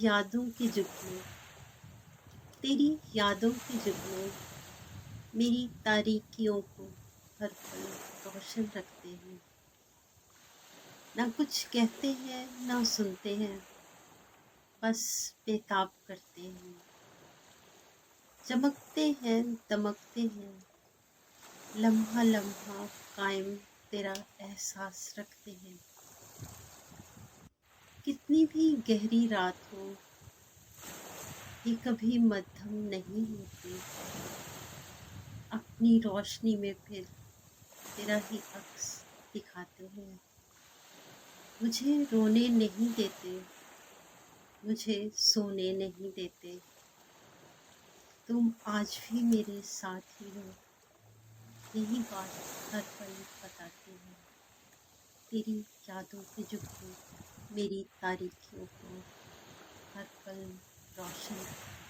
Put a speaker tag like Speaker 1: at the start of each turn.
Speaker 1: यादों के जुगनू, तेरी यादों के जुगनू मेरी तारीकियों को हर पल रोशन रखते हैं। ना कुछ कहते हैं ना सुनते हैं, बस बेताब करते हैं। चमकते हैं दमकते हैं, लम्हा लम्हा कायम तेरा एहसास रखते हैं। कितनी भी गहरी रात हो, ये कभी मध्यम नहीं होती। अपनी रोशनी में फिर तेरा ही अक्स दिखाते हैं। मुझे रोने नहीं देते, मुझे सोने नहीं देते। तुम आज भी मेरे साथ ही हो, यही बात हर पल बताती है। तेरी यादों के जुगनू मेरी तारीकियों को हर पल रोशन रखते हैं।